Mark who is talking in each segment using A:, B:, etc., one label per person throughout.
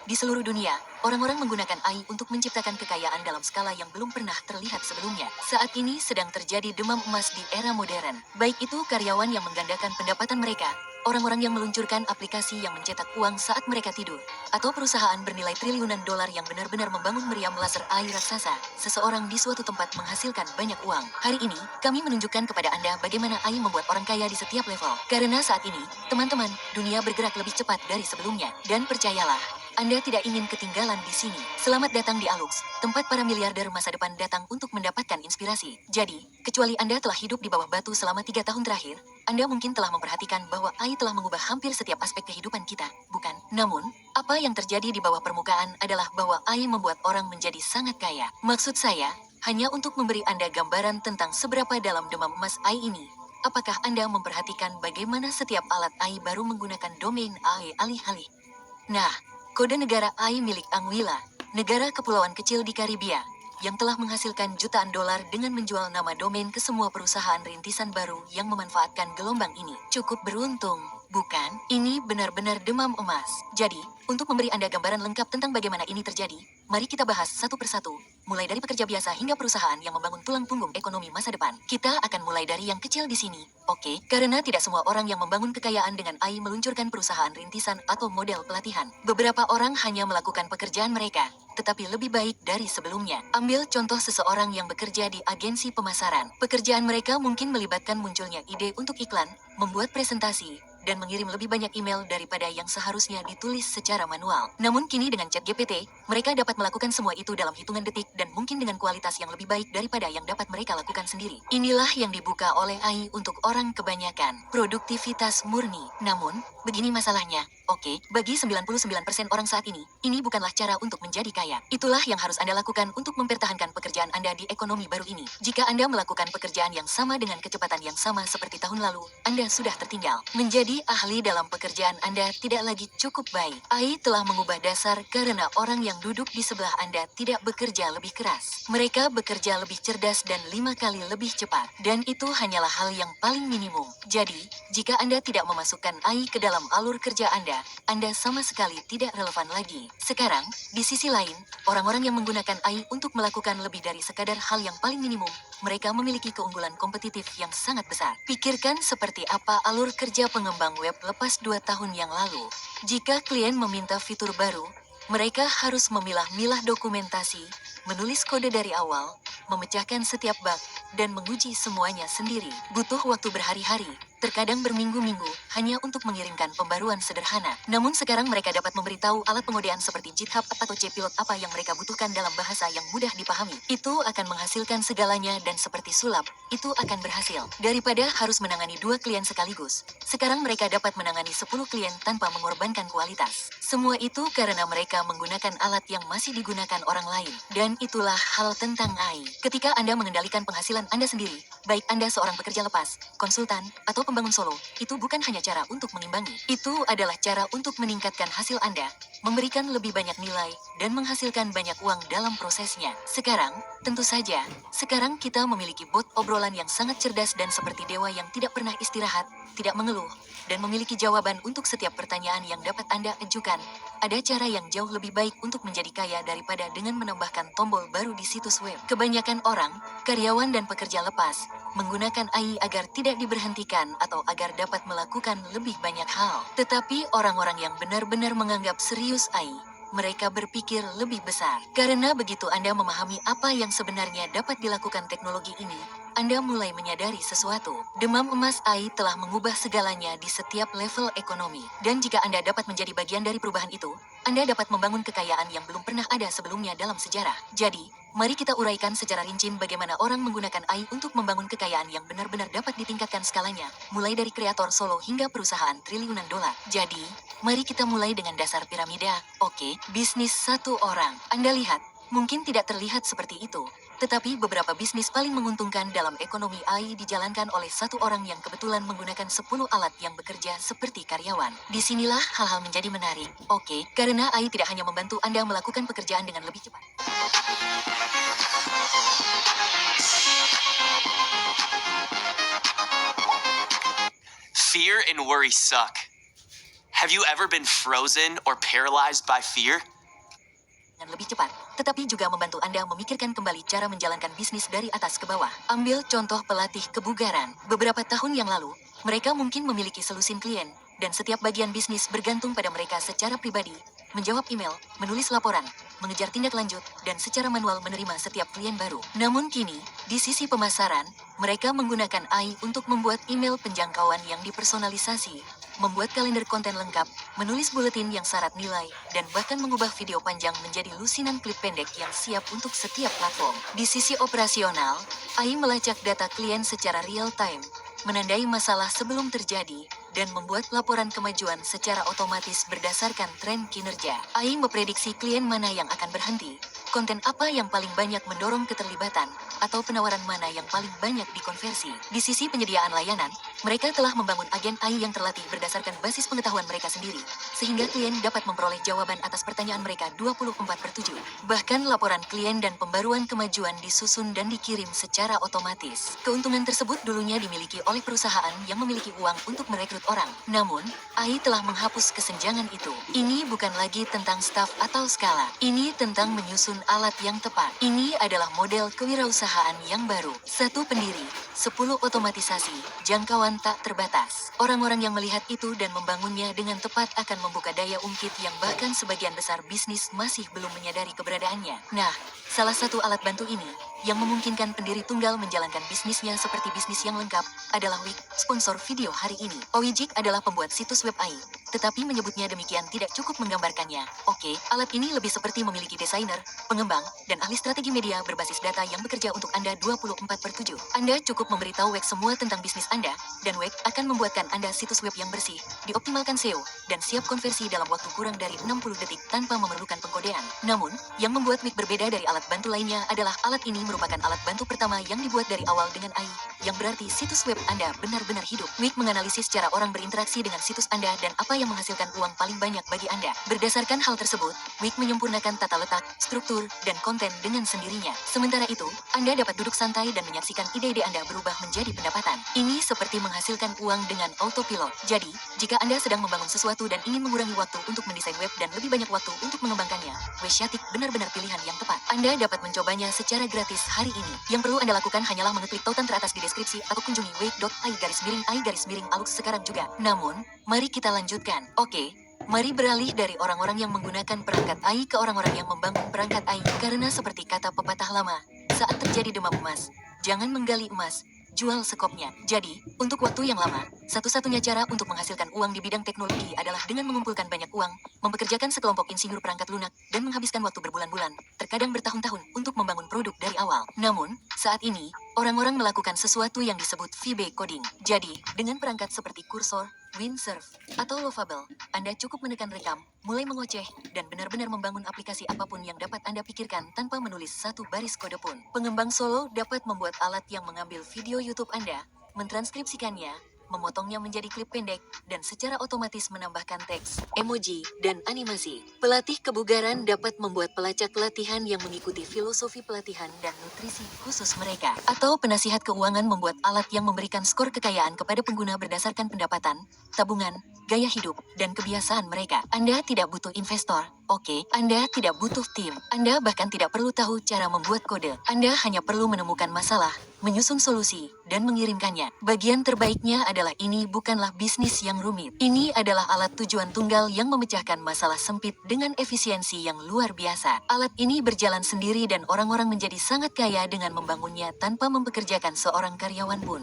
A: Di seluruh dunia, orang-orang menggunakan AI untuk menciptakan kekayaan dalam skala yang belum pernah terlihat sebelumnya. Saat ini sedang terjadi demam emas di era modern. Baik itu karyawan yang menggandakan pendapatan mereka, orang-orang yang meluncurkan aplikasi yang mencetak uang saat mereka tidur, atau perusahaan bernilai triliunan dolar yang benar-benar membangun meriam laser AI raksasa, seseorang di suatu tempat menghasilkan banyak uang. Hari ini, kami menunjukkan kepada Anda bagaimana AI membuat orang kaya di setiap level. Karena saat ini, teman-teman, dunia bergerak lebih cepat dari sebelumnya. Dan percayalah, Anda tidak ingin ketinggalan di sini. Selamat datang di Alux, tempat para miliarder masa depan datang untuk mendapatkan inspirasi. Jadi, kecuali Anda telah hidup di bawah batu selama 3 tahun terakhir, Anda mungkin telah memperhatikan bahwa AI telah mengubah hampir setiap aspek kehidupan kita, bukan? Namun, apa yang terjadi di bawah permukaan adalah bahwa AI membuat orang menjadi sangat kaya. Maksud saya, hanya untuk memberi Anda gambaran tentang seberapa dalam demam emas AI ini. Apakah Anda memperhatikan bagaimana setiap alat AI baru menggunakan domain AI alih-alih? Nah, kode negara AI milik Anguilla, negara kepulauan kecil di Karibia, yang telah menghasilkan jutaan dolar dengan menjual nama domain ke semua perusahaan rintisan baru yang memanfaatkan gelombang ini. Cukup beruntung, bukan? Ini benar-benar demam emas. Jadi, untuk memberi Anda gambaran lengkap tentang bagaimana ini terjadi, mari kita bahas satu persatu, mulai dari pekerja biasa hingga perusahaan yang membangun tulang punggung ekonomi masa depan. Kita akan mulai dari yang kecil di sini, oke? Karena tidak semua orang yang membangun kekayaan dengan AI meluncurkan perusahaan rintisan atau model pelatihan. Beberapa orang hanya melakukan pekerjaan mereka, tetapi lebih baik dari sebelumnya. Ambil contoh seseorang yang bekerja di agensi pemasaran. Pekerjaan mereka mungkin melibatkan munculnya ide untuk iklan, membuat presentasi, dan mengirim lebih banyak email daripada yang seharusnya ditulis secara manual. Namun kini dengan ChatGPT, mereka dapat melakukan semua itu dalam hitungan detik dan mungkin dengan kualitas yang lebih baik daripada yang dapat mereka lakukan sendiri. Inilah yang dibuka oleh AI untuk orang kebanyakan. Produktivitas murni. Namun, begini masalahnya. Oke, bagi 99% orang saat ini bukanlah cara untuk menjadi kaya. Itulah yang harus Anda lakukan untuk mempertahankan pekerjaan Anda di ekonomi baru ini. Jika Anda melakukan pekerjaan yang sama dengan kecepatan yang sama seperti tahun lalu, Anda sudah tertinggal. Menjadi ahli dalam pekerjaan Anda tidak lagi cukup baik. AI telah mengubah dasar karena orang yang duduk di sebelah Anda tidak bekerja lebih keras. Mereka bekerja lebih cerdas dan 5 kali lebih cepat. Dan itu hanyalah hal yang paling minimum. Jadi, jika Anda tidak memasukkan AI ke dalam alur kerja Anda sama sekali tidak relevan lagi. Sekarang, di sisi lain, orang-orang yang menggunakan AI untuk melakukan lebih dari sekadar hal yang paling minimum, mereka memiliki keunggulan kompetitif yang sangat besar. Pikirkan seperti apa alur kerja pengembang web lepas 2 tahun yang lalu. Jika klien meminta fitur baru, mereka harus memilah-milah dokumentasi, menulis kode dari awal, memecahkan setiap bug, dan menguji semuanya sendiri. Butuh waktu berhari-hari, terkadang berminggu-minggu, hanya untuk mengirimkan pembaruan sederhana. Namun sekarang mereka dapat memberitahu alat pengodean seperti GitHub atau Cpilot apa yang mereka butuhkan dalam bahasa yang mudah dipahami. Itu akan menghasilkan segalanya dan seperti sulap, itu akan berhasil. Daripada harus menangani 2 klien sekaligus, sekarang mereka dapat menangani 10 klien tanpa mengorbankan kualitas. Semua itu karena mereka menggunakan alat yang masih digunakan orang lain. Dan itulah hal tentang AI. Ketika Anda mengendalikan penghasilan Anda sendiri, baik Anda seorang pekerja lepas, konsultan, atau pembangun solo, itu bukan hanya cara untuk mengimbangi. Itu adalah cara untuk meningkatkan hasil Anda, memberikan lebih banyak nilai, dan menghasilkan banyak uang dalam prosesnya. Sekarang, tentu saja, sekarang kita memiliki bot obrolan yang sangat cerdas dan seperti dewa yang tidak pernah istirahat, tidak mengeluh, dan memiliki jawaban untuk setiap pertanyaan yang dapat Anda ajukan. Ada cara yang jauh lebih baik untuk menjadi kaya daripada dengan menambahkan tombol baru di situs web. Kebanyakan orang, karyawan dan pekerja lepas, menggunakan AI agar tidak diberhentikan atau agar dapat melakukan lebih banyak hal. Tetapi orang-orang yang benar-benar menganggap serius AI, mereka berpikir lebih besar. Karena begitu Anda memahami apa yang sebenarnya dapat dilakukan teknologi ini, Anda mulai menyadari sesuatu. Demam emas AI telah mengubah segalanya di setiap level ekonomi. Dan jika Anda dapat menjadi bagian dari perubahan itu, Anda dapat membangun kekayaan yang belum pernah ada sebelumnya dalam sejarah. Jadi, mari kita uraikan secara rinci bagaimana orang menggunakan AI untuk membangun kekayaan yang benar-benar dapat ditingkatkan skalanya, mulai dari kreator solo hingga perusahaan triliunan dolar. Jadi, mari kita mulai dengan dasar piramida. Oke, bisnis satu orang. Anda lihat, mungkin tidak terlihat seperti itu, tetapi beberapa bisnis paling menguntungkan dalam ekonomi AI dijalankan oleh satu orang yang kebetulan menggunakan 10 alat yang bekerja seperti karyawan. Disinilah hal-hal menjadi menarik. Oke, karena AI tidak hanya membantu Anda melakukan pekerjaan dengan lebih cepat.
B: Fear and worry suck. Have you ever been frozen or paralyzed by fear?
A: dengan lebih cepat, tetapi juga membantu Anda memikirkan kembali cara menjalankan bisnis dari atas ke bawah. Ambil contoh pelatih kebugaran. Beberapa tahun yang lalu, mereka mungkin memiliki selusin klien, dan setiap bagian bisnis bergantung pada mereka secara pribadi, menjawab email, menulis laporan, mengejar tindak lanjut, dan secara manual menerima setiap klien baru. Namun kini, di sisi pemasaran, mereka menggunakan AI untuk membuat email penjangkauan yang dipersonalisasi, membuat kalender konten lengkap, menulis buletin yang syarat nilai, dan bahkan mengubah video panjang menjadi lusinan klip pendek yang siap untuk setiap platform. Di sisi operasional, AI melacak data klien secara real time, menandai masalah sebelum terjadi, dan membuat laporan kemajuan secara otomatis berdasarkan tren kinerja. AI memprediksi klien mana yang akan berhenti, konten apa yang paling banyak mendorong keterlibatan, atau penawaran mana yang paling banyak dikonversi. Di sisi penyediaan layanan, mereka telah membangun agen AI yang terlatih berdasarkan basis pengetahuan mereka sendiri, sehingga klien dapat memperoleh jawaban atas pertanyaan mereka 24/7. Bahkan laporan klien dan pembaruan kemajuan disusun dan dikirim secara otomatis. Keuntungan tersebut dulunya dimiliki oleh perusahaan yang memiliki uang untuk merekrut orang. Namun, AI telah menghapus kesenjangan itu. Ini bukan lagi tentang staf atau skala. Ini tentang menyusun alat yang tepat. Ini adalah model kewirausahaan yang baru. 1 pendiri, 10 otomatisasi, jangkauan tak terbatas. Orang-orang yang melihat itu dan membangunnya dengan tepat akan membuka daya ungkit yang bahkan sebagian besar bisnis masih belum menyadari keberadaannya. Nah, salah satu alat bantu ini, yang memungkinkan pendiri tunggal menjalankan bisnisnya seperti bisnis yang lengkap, adalah Wix, sponsor video hari ini. Wix adalah pembuat situs web AI, tetapi menyebutnya demikian tidak cukup menggambarkannya. Oke, alat ini lebih seperti memiliki desainer, pengembang, dan ahli strategi media berbasis data yang bekerja untuk Anda 24/7. Anda cukup memberitahu Wix semua tentang bisnis Anda, dan Wix akan membuatkan Anda situs web yang bersih, dioptimalkan SEO, dan siap konversi dalam waktu kurang dari 60 detik tanpa memerlukan pengkodean. Namun, yang membuat Wix berbeda dari alat bantu lainnya adalah alat ini merupakan alat bantu pertama yang dibuat dari awal dengan AI, yang berarti situs web Anda benar-benar hidup. Wix menganalisis cara orang berinteraksi dengan situs Anda dan apa yang menghasilkan uang paling banyak bagi Anda. Berdasarkan hal tersebut, Wix menyempurnakan tata letak, struktur, dan konten dengan sendirinya. Sementara itu, Anda dapat duduk santai dan menyaksikan ide-ide Anda berubah menjadi pendapatan. Ini seperti menghasilkan uang dengan autopilot. Jadi, jika Anda sedang membangun sesuatu dan ingin mengurangi waktu untuk mendesain web dan lebih banyak waktu untuk mengembangkannya, Wixatic benar-benar pilihan yang tepat. Anda dapat mencobanya secara gratis hari ini. Yang perlu Anda lakukan hanyalah mengeklik tautan teratas di deskripsi atau kunjungi wix.ai-alux sekarang juga. Namun, mari kita lanjutkan. Oke, mari beralih dari orang-orang yang menggunakan perangkat AI ke orang-orang yang membangun perangkat AI, karena seperti kata pepatah lama, saat terjadi demam emas, jangan menggali emas, jual sekopnya. Jadi, untuk waktu yang lama, satu-satunya cara untuk menghasilkan uang di bidang teknologi adalah dengan mengumpulkan banyak uang, mempekerjakan sekelompok insinyur perangkat lunak, dan menghabiskan waktu berbulan-bulan, terkadang bertahun-tahun, untuk membangun produk dari awal. Namun, saat ini, orang-orang melakukan sesuatu yang disebut VB coding. Jadi, dengan perangkat seperti Cursor, Windsurf, atau Lovable, Anda cukup menekan rekam, mulai mengoceh, dan benar-benar membangun aplikasi apapun yang dapat Anda pikirkan tanpa menulis satu baris kode pun. Pengembang solo dapat membuat alat yang mengambil video YouTube Anda, mentranskripsikannya, memotongnya menjadi klip pendek, dan secara otomatis menambahkan teks, emoji, dan animasi. Pelatih kebugaran dapat membuat pelacak latihan yang mengikuti filosofi pelatihan dan nutrisi khusus mereka. Atau penasihat keuangan membuat alat yang memberikan skor kekayaan kepada pengguna berdasarkan pendapatan, tabungan, gaya hidup, dan kebiasaan mereka. Anda tidak butuh investor. Oke, Anda tidak butuh tim. Anda bahkan tidak perlu tahu cara membuat kode. Anda hanya perlu menemukan masalah, menyusun solusi, dan mengirimkannya. Bagian terbaiknya adalah ini bukanlah bisnis yang rumit. Ini adalah alat tujuan tunggal yang memecahkan masalah sempit dengan efisiensi yang luar biasa. Alat ini berjalan sendiri dan orang-orang menjadi sangat kaya dengan membangunnya tanpa mempekerjakan seorang karyawan pun.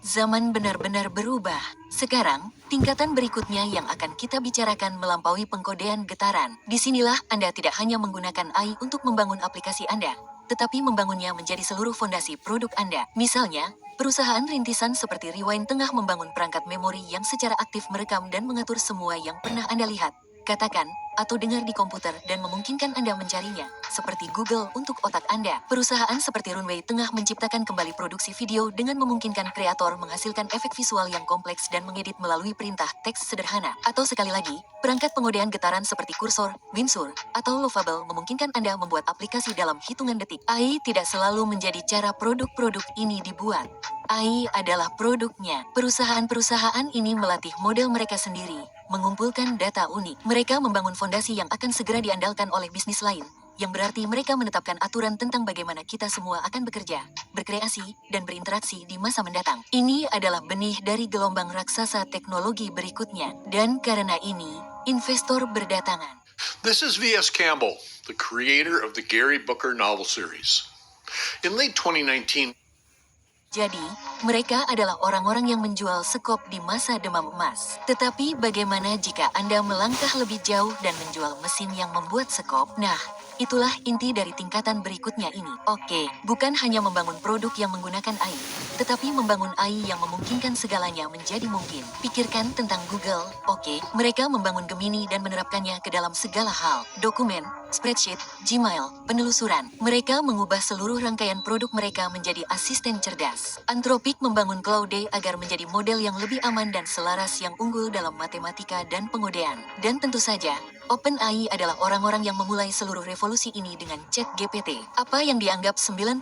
A: Zaman benar-benar berubah. Sekarang, tingkatan berikutnya yang akan kita bicarakan melampaui pengkodean getaran. Disinilah Anda tidak hanya menggunakan AI untuk membangun aplikasi Anda, tetapi membangunnya menjadi seluruh fondasi produk Anda. Misalnya, perusahaan rintisan seperti Rewind tengah membangun perangkat memori yang secara aktif merekam dan mengatur semua yang pernah Anda lihat, katakan, atau dengar di komputer dan memungkinkan Anda mencarinya, seperti Google untuk otak Anda. Perusahaan seperti Runway tengah menciptakan kembali produksi video dengan memungkinkan kreator menghasilkan efek visual yang kompleks dan mengedit melalui perintah teks sederhana. Atau sekali lagi, perangkat pengodean getaran seperti Cursor, Windsurf, atau Lovable memungkinkan Anda membuat aplikasi dalam hitungan detik. AI tidak selalu menjadi cara produk-produk ini dibuat. AI adalah produknya. Perusahaan-perusahaan ini melatih model mereka sendiri, mengumpulkan data unik. Mereka membangun fondasi yang akan segera diandalkan oleh bisnis lain, yang berarti mereka menetapkan aturan tentang bagaimana kita semua akan bekerja, berkreasi, dan berinteraksi di masa mendatang. Ini adalah benih dari gelombang raksasa teknologi berikutnya, dan karena ini, investor berdatangan.
B: This is V.S. Campbell, the creator of the Gary Booker novel series. In late 2019,
A: Jadi, mereka adalah orang-orang yang menjual sekop di masa demam emas. Tetapi bagaimana jika Anda melangkah lebih jauh dan menjual mesin yang membuat sekop? Nah, itulah inti dari tingkatan berikutnya ini. Oke, bukan hanya membangun produk yang menggunakan AI, tetapi membangun AI yang memungkinkan segalanya menjadi mungkin. Pikirkan tentang Google. Oke, mereka membangun Gemini dan menerapkannya ke dalam segala hal. Dokumen, spreadsheet, Gmail, penelusuran. Mereka mengubah seluruh rangkaian produk mereka menjadi asisten cerdas. Anthropic membangun Claude agar menjadi model yang lebih aman dan selaras yang unggul dalam matematika dan pengodean. Dan tentu saja, OpenAI adalah orang-orang yang memulai seluruh revolusi ini dengan ChatGPT. Apa yang dianggap 99%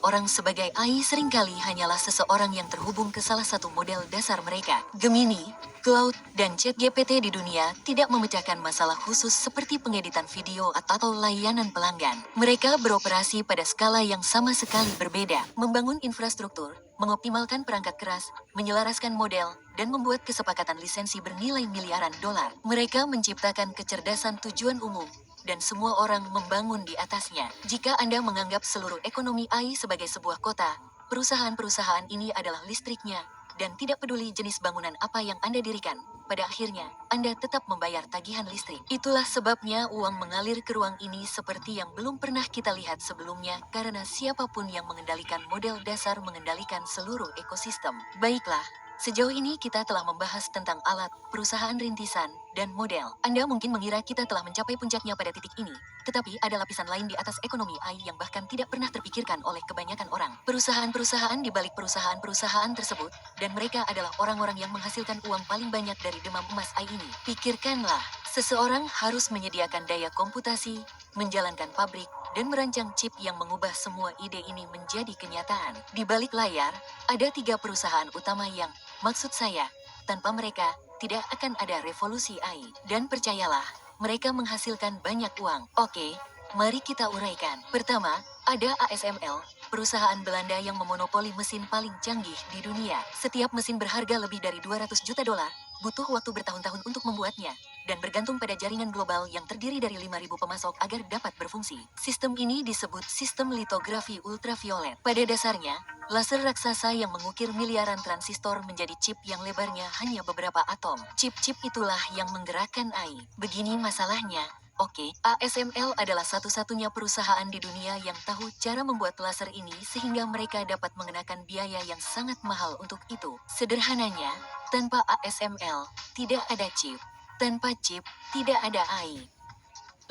A: orang sebagai AI seringkali hanyalah seseorang yang terhubung ke salah satu model dasar mereka. Gemini, Cloud, dan ChatGPT di dunia tidak memecahkan masalah khusus seperti pengeditan video atau layanan pelanggan. Mereka beroperasi pada skala yang sama sekali berbeda, membangun infrastruktur, mengoptimalkan perangkat keras, menyelaraskan model, dan membuat kesepakatan lisensi bernilai miliaran dolar. Mereka menciptakan kecerdasan tujuan umum, dan semua orang membangun di atasnya. Jika Anda menganggap seluruh ekonomi AI sebagai sebuah kota, perusahaan-perusahaan ini adalah listriknya, dan tidak peduli jenis bangunan apa yang Anda dirikan, pada akhirnya, Anda tetap membayar tagihan listrik. Itulah sebabnya uang mengalir ke ruang ini seperti yang belum pernah kita lihat sebelumnya karena siapapun yang mengendalikan model dasar mengendalikan seluruh ekosistem. Baiklah, sejauh ini kita telah membahas tentang alat, perusahaan rintisan, dan model. Anda mungkin mengira kita telah mencapai puncaknya pada titik ini, tetapi ada lapisan lain di atas ekonomi AI yang bahkan tidak pernah terpikirkan oleh kebanyakan orang. Perusahaan-perusahaan di balik perusahaan-perusahaan tersebut, dan mereka adalah orang-orang yang menghasilkan uang paling banyak dari demam emas AI ini. Pikirkanlah, seseorang harus menyediakan daya komputasi, menjalankan pabrik, dan merancang chip yang mengubah semua ide ini menjadi kenyataan. Di balik layar, ada 3 perusahaan utama yang, maksud saya, tanpa mereka, tidak akan ada revolusi AI. Dan percayalah, mereka menghasilkan banyak uang. Oke, mari kita uraikan. Pertama, ada ASML, perusahaan Belanda yang memonopoli mesin paling canggih di dunia. Setiap mesin berharga lebih dari 200 juta dolar, butuh waktu bertahun-tahun untuk membuatnya, dan bergantung pada jaringan global yang terdiri dari 5.000 pemasok agar dapat berfungsi. Sistem ini disebut sistem litografi ultraviolet. Pada dasarnya, laser raksasa yang mengukir miliaran transistor menjadi chip yang lebarnya hanya beberapa atom. Chip-chip itulah yang menggerakkan AI. Begini masalahnya. Oke, ASML adalah satu-satunya perusahaan di dunia yang tahu cara membuat laser ini sehingga mereka dapat mengenakan biaya yang sangat mahal untuk itu. Sederhananya, tanpa ASML, tidak ada chip. Tanpa chip, tidak ada AI.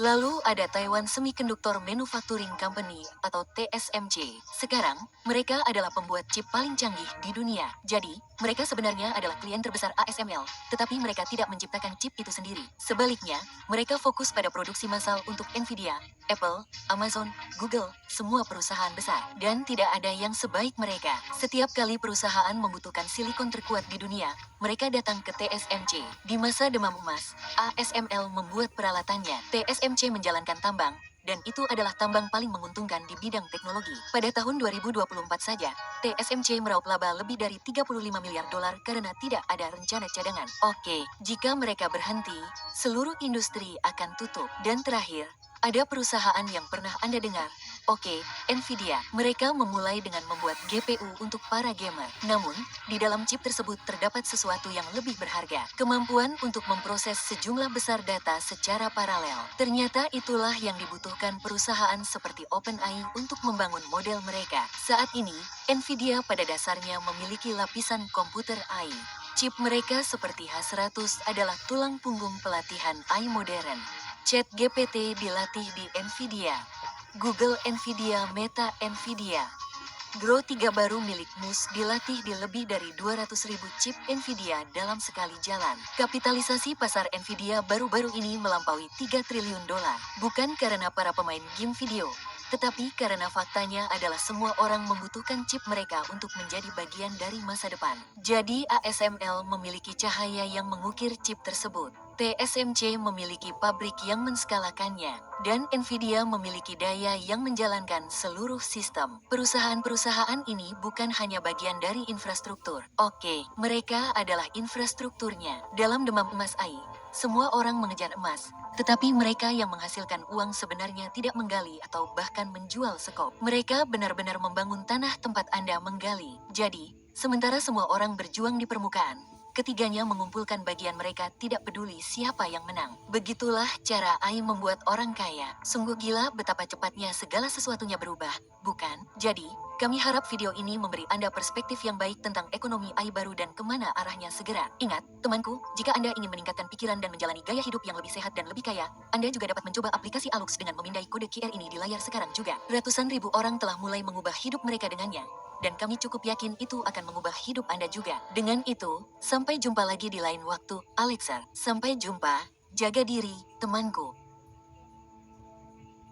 A: Lalu ada Taiwan Semiconductor Manufacturing Company atau TSMC. Sekarang, mereka adalah pembuat chip paling canggih di dunia. Jadi, mereka sebenarnya adalah klien terbesar ASML, tetapi mereka tidak menciptakan chip itu sendiri. Sebaliknya, mereka fokus pada produksi massal untuk Nvidia, Apple, Amazon, Google, semua perusahaan besar. Dan tidak ada yang sebaik mereka. Setiap kali perusahaan membutuhkan silikon terkuat di dunia, mereka datang ke TSMC. Di masa demam emas, ASML membuat peralatannya. TSMC menjalankan tambang, dan itu adalah tambang paling menguntungkan di bidang teknologi. Pada tahun 2024 saja, TSMC meraup laba lebih dari 35 miliar dolar karena tidak ada rencana cadangan. Oke, jika mereka berhenti, seluruh industri akan tutup. Dan terakhir, ada perusahaan yang pernah Anda dengar. Oke, Nvidia. Mereka memulai dengan membuat GPU untuk para gamer. Namun, di dalam chip tersebut terdapat sesuatu yang lebih berharga. Kemampuan untuk memproses sejumlah besar data secara paralel. Ternyata itulah yang dibutuhkan perusahaan seperti OpenAI untuk membangun model mereka. Saat ini, Nvidia pada dasarnya memiliki lapisan komputer AI. Chip mereka seperti H100 adalah tulang punggung pelatihan AI modern. ChatGPT dilatih di Nvidia. Google Nvidia, Meta Nvidia. Grow 3 baru milik Mus dilatih di lebih dari 200.000 chip Nvidia dalam sekali jalan. Kapitalisasi pasar Nvidia baru-baru ini melampaui 3 triliun dolar. Bukan karena para pemain game video, tetapi karena faktanya adalah semua orang membutuhkan chip mereka untuk menjadi bagian dari masa depan. Jadi ASML memiliki cahaya yang mengukir chip tersebut. TSMC memiliki pabrik yang menskalakannya, dan Nvidia memiliki daya yang menjalankan seluruh sistem. Perusahaan-perusahaan ini bukan hanya bagian dari infrastruktur. Oke, mereka adalah infrastrukturnya. Dalam demam emas AI, semua orang mengejar emas, tetapi mereka yang menghasilkan uang sebenarnya tidak menggali atau bahkan menjual sekop. Mereka benar-benar membangun tanah tempat Anda menggali. Jadi, sementara semua orang berjuang di permukaan, ketiganya mengumpulkan bagian mereka tidak peduli siapa yang menang. Begitulah cara AI membuat orang kaya. Sungguh gila betapa cepatnya segala sesuatunya berubah, bukan? Jadi, kami harap video ini memberi Anda perspektif yang baik tentang ekonomi AI baru dan kemana arahnya segera. Ingat, temanku, jika Anda ingin meningkatkan pikiran dan menjalani gaya hidup yang lebih sehat dan lebih kaya, Anda juga dapat mencoba aplikasi Alux dengan memindai kode QR ini di layar sekarang juga. Ratusan ribu orang telah mulai mengubah hidup mereka dengannya, dan kami cukup yakin itu akan mengubah hidup Anda juga. Dengan itu, sampai jumpa lagi di lain waktu, Alexa. Sampai jumpa, jaga diri, temanku.